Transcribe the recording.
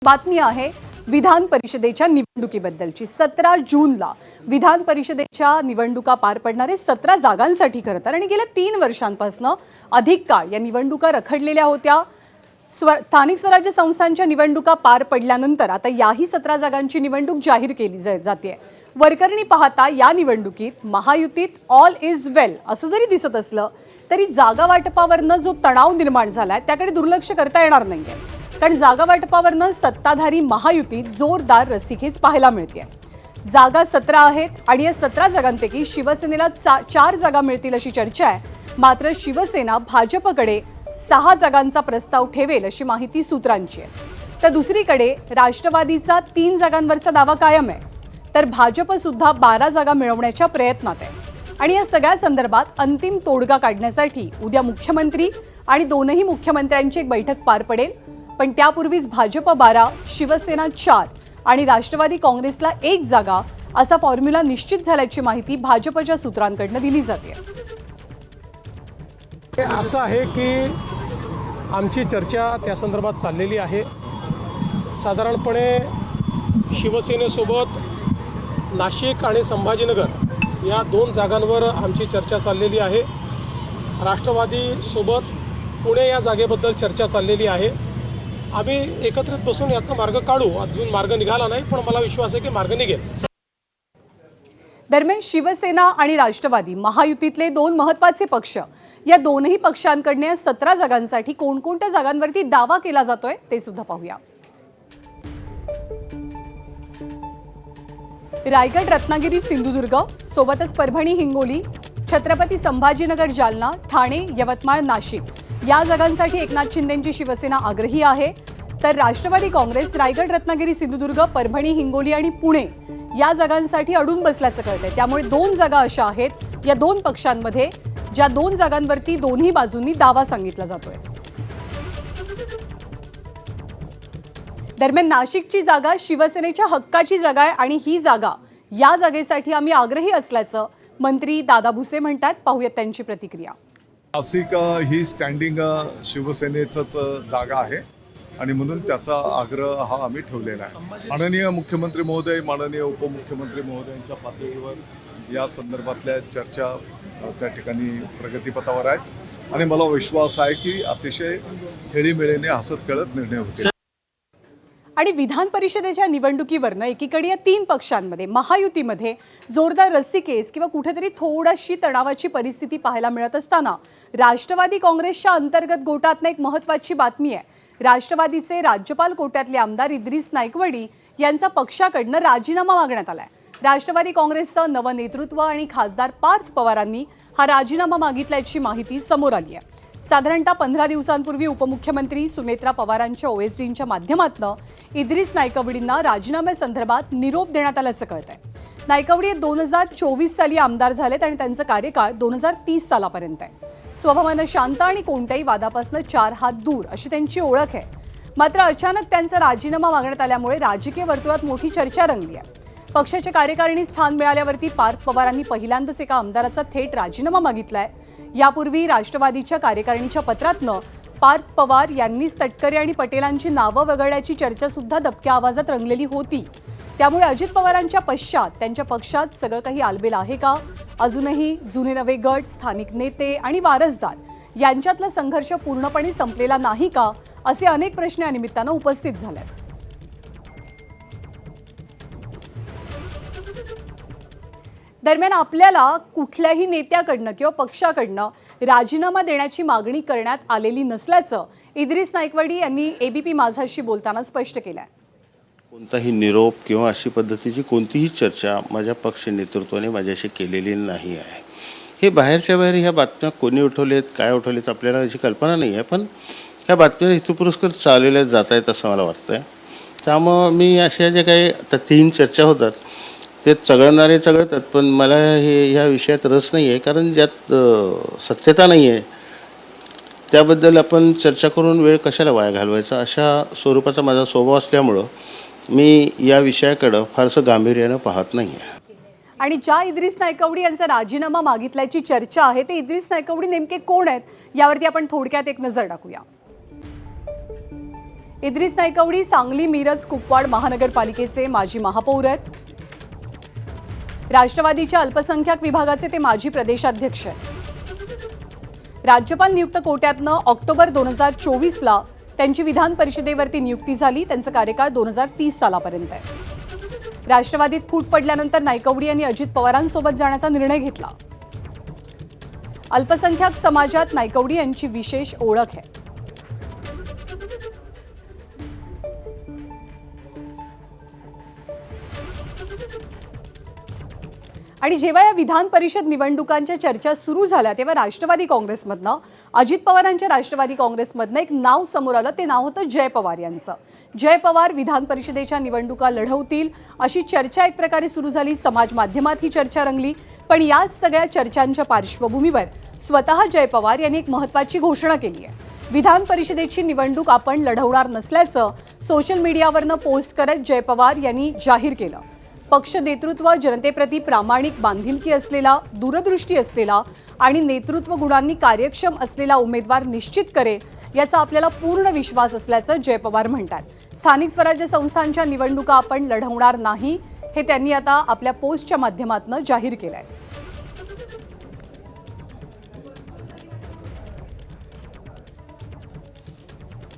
बातमी आहे विधान परिषदेच्या निवडणुकीबद्दलची। 17 जूनला विधान परिषदेच्या निवडणुका पार पडणारे 17 जागांसाठी खरं तर आणि गेल्या 3 वर्षांपासून अधिक काळ या निवडणुका रखडलेल्या होत्या। स्थानिक स्वराज्य संस्थांच्या निवडणुका पार पडल्यानंतर आता याही 17 जागांची निवडणूक जाहीर केली जाते। वरकरणी पाहता या निवडणुकीत महायुतीत ऑल इज वेल असं जरी दिसत असलं तरी जागा वाटपावरनं जो तणाव निर्माण झालाय त्याकडे दुर्लक्ष करता येणार नाहीये, कारण जागा वाटपावरनं सत्ताधारी महायुतीत जोरदार रस्सीखेच पाहायला मिळते। जागा 17 आहेत आणि या 17 जागांपैकी शिवसेनेला 4 जागा मिळतील अशी चर्चा आहे। मात्र शिवसेना भाजपकडे 6 जागांचा प्रस्ताव ठेवेल अशी माहिती सूत्रांची आहे। तर दुसरीकडे राष्ट्रवादीचा 3 जागांवरचा दावा कायम आहे, तर भाजप सुद्धा 12 जागा मिळवण्याच्या प्रयत्नात आहे। आणि या सगळ्या संदर्भात अंतिम तोडगा काढण्यासाठी उद्या मुख्यमंत्री आणि दोनही मुख्यमंत्र्यांची एक बैठक पार पडेल। पण त्यापूर्वीच भाजप 12, शिवसेना 4 आणि राष्ट्रवादी काँग्रेसला 1 जागा असा फॉर्म्युला निश्चित झाल्याची माहिती भाजपच्या सूत्रांकडून दिली जाते। असं आहे की आमची चर्चा त्या संदर्भात चाललेली आहे। साधारणपणे शिवसेनेसोबत नाशिक आणि संभाजीनगर या 2 जागांवर आमची चर्चा चाललेली आहे। राष्ट्रवादीसोबत पुणे या जागेबद्दल चर्चा चाललेली आहे। आम्ही एकत्रित बसून याचा मार्ग काढू। अजून मार्ग निघाला नाही, पण मला विश्वास आहे की मार्ग निघेल। दरम्यान शिवसेना आणि राष्ट्रवादी महायुतीतले 2 महत्त्वाचे पक्ष या दोनही पक्षांकडून 17 जागांसाठी कोणकोणत्या जागांवरती दावा केला जातोय ते सुद्धा पाहूया। रायगड, रत्नागिरी, सिंधुदुर्ग सोबतच परभणी, हिंगोली, छत्रपती संभाजीनगर, जालना, ठाणे, यवतमाळ, नाशिक या जागांसाठी एकनाथ शिंदेंची शिवसेना आग्रही आहे। तर राष्ट्रवादी काँग्रेस रायगड, रत्नागिरी, सिंधुदुर्ग, परभणी, हिंगोली आणि पुणे या जागांसाठी अडून बसल्याचं कळतंय। त्यामुळे 2 जागा अशा आहेत या 2 पक्षांमध्ये ज्या 2 जागांवरती दोन्ही बाजूंनी दावा सांगितला जातोय। दरम्यान नाशिकची जागा शिवसेनेच्या हक्काची जागा आहे आणि ही जागा या जागेसाठी आम्ही आग्रही असल्याचं मंत्री दादा भुसे म्हणतात। पाहूयात त्यांची प्रतिक्रिया। नाशिक ही स्टँडिंग शिवसेनेचंच जागा आहे आणि म्हणून त्याचा आग्रह हा आम्ही ठेवलेला आहे। माननीय मुख्यमंत्री महोदय, माननीय उपमुख्यमंत्री महोदयांच्या पातळीवर या संदर्भातल्या चर्चा त्या ठिकाणी प्रगतीपथावर आहेत आणि मला विश्वास आहे की अतिशय खेळीमेळीने हसत खेळत निर्णय होतील। आणि विधान परिषदेच्या निवडणुकीवरनं एकीकडे या 3 पक्षांमध्ये महायुतीमध्ये जोरदार रस्सीखेच किंवा कुठेतरी थोडीशी तणावाची परिस्थिती पाहायला मिळत असताना राष्ट्रवादी काँग्रेसच्या अंतर्गत गोटातनं एक महत्त्वाची बातमी आहे। राष्ट्रवादीचे राज्यपाल कोट्यातले आमदार इद्रिस नाईकवडी यांचा पक्षाकडनं राजीनामा मागण्यात आलाय। राष्ट्रवादी काँग्रेसचं नवं नेतृत्व आणि खासदार पार्थ पवारांनी हा राजीनामा मागितल्याची माहिती समोर आली आहे। साधारणतः 15 दिवसांपूर्वी उपमुख्यमंत्री सुनेत्रा पवारांच्या ओएसडीच्या माध्यमातून इद्रिस नाईकवडींना राजीनाम्यासंदर्भात निरोप देण्यात आल्याचं कळतंय। नाईकवडी 2024 साली आमदार झालेत आणि त्यांचा कार्यकाळ 2030 सालापर्यंत आहे। स्वभावानं शांत आणि कोणत्याही वादापासून 4 हात दूर अशी त्यांची ओळख आहे। मात्र अचानक त्यांचा राजीनामा मागण्यात आल्यामुळे राजकीय वर्तुळात मोठी चर्चा रंगली आहे। पक्षाच्या कार्यकारिणी स्थान मिळाल्यावरती पार्थ पवारांनी पहिल्यांदाच एका आमदाराचा थेट राजीनामा मागितलाय। यापूर्वी राष्ट्रवादीच्या कार्यकारिणीच्या पत्रातनं पार्थ पवार यांनीच तटकरे आणि पटेलांची नावं वगळण्याची चर्चा सुद्धा दबक्या आवाजात रंगलेली होती। त्यामुळे अजित पवारांच्या पश्चात त्यांच्या पक्षात सगळं काही आलबेल आहे का? अजूनही जुने नवे गट, स्थानिक नेते आणि वारसदार यांच्यातला संघर्ष पूर्णपणे संपलेला नाही का? असे अनेक प्रश्न या निमित्तानं उपस्थित झालेत। दरम्यान आपल्याला कुठल्याही नेत्याकडनं किंवा पक्षाकडनं राजीनामा देण्याची मागणी करण्यात आलेली नसल्याचं इद्रिस नाईकवडी यांनी एबीपी माझाशी बोलताना स्पष्ट केलं आहे। कोणताही निरोप किंवा अशी पद्धतीची कोणतीही चर्चा माझ्या पक्ष नेतृत्वाने माझ्याशी केलेली नाही आहे। हे बाहेरच्या बाहेर ह्या बातम्या कोणी उठवलेत, काय उठवलेत आपल्याला याची कल्पना नाही आहे, पण ह्या बातम्या हेतुपुरस्कर चालवल्या जात आहेत असं मला वाटतं आहे। त्यामुळं मी अशा ज्या काही आता 3 चर्चा होतात ते चघळणारे चघळतात, पण मला ह्या विषयात रस नाही आहे, कारण ज्यात सत्यता नाही आहे त्याबद्दल आपण चर्चा करून वेळ कशाला वाया घालवायचा अशा स्वरूपाचा माझा स्वभाव असल्यामुळं मी या विषयाकडं फारसं गांभीर्यानं पाहत नाही आहे। आणि ज्या इद्रिस नाईकवडी यांचा राजीनामा मागितल्याची चर्चा आहे ते इद्रिस नाईकवडी नेमके कोण आहेत यावरती आपण थोडक्यात एक नजर टाकूया। इद्रिस नायकवडी सांगली मिरज कुपवाड महानगरपालिकेचे माजी महापौर आहेत. राष्ट्रवादीच्या अल्पसंख्याक विभागाचे ते माजी प्रदेशाध्यक्ष आहेत. राज्यपाल नियुक्त कोट्यातनं ऑक्टोबर 2024ला त्यांची विधान परिषदेवरती नियुक्ती झाली. त्यांचा कार्यकाळ 2030 सालापर्यंत आहे. राष्ट्रवादीत फूट पडल्यानंतर नायकवडी यांनी अजित पवारांसोबत जाण्याचा निर्णय घेतला. अल्पसंख्याक समाजात नायकवडी यांची विशेष ओळख आहे. आणि जेव्हा या विधान परिषद निवडणुकांच्या चर्चा सुरू झाल्या तेव्हा राष्ट्रवादी काँग्रेसमधनं अजित पवारांच्या राष्ट्रवादी काँग्रेसमधनं एक नाव समोर आलं. ते नाव होतं जय पवार यांचं. जय पवार विधान परिषदेच्या निवडणुका लढवतील अशी चर्चा एक प्रकारे सुरू झाली. समाज माध्यमात ही चर्चा रंगली. पण या सगळ्या चर्चांच्या पार्श्वभूमीवर स्वतः जय पवार यांनी एक महत्त्वाची घोषणा केली आहे. विधान परिषदेची निवडणूक आपण लढवणार नसल्याचं सोशल मीडियावरनं पोस्ट करत जय पवार यांनी जाहीर केलं. पक्ष नेतृत्व जनतेप्रती प्रामाणिक बांधिलकी असलेला, दूरदृष्टी असलेला आणि नेतृत्व गुणांनी कार्यक्षम असलेला उमेदवार निश्चित करेल याचा आपल्याला पूर्ण विश्वास असल्याचं जय पवार म्हणतात. स्थानिक स्वराज्य संस्थांच्या निवडणुका आपण लढवणार नाही हे त्यांनी आता आपल्या पोस्टच्या माध्यमातून जाहीर केलंय.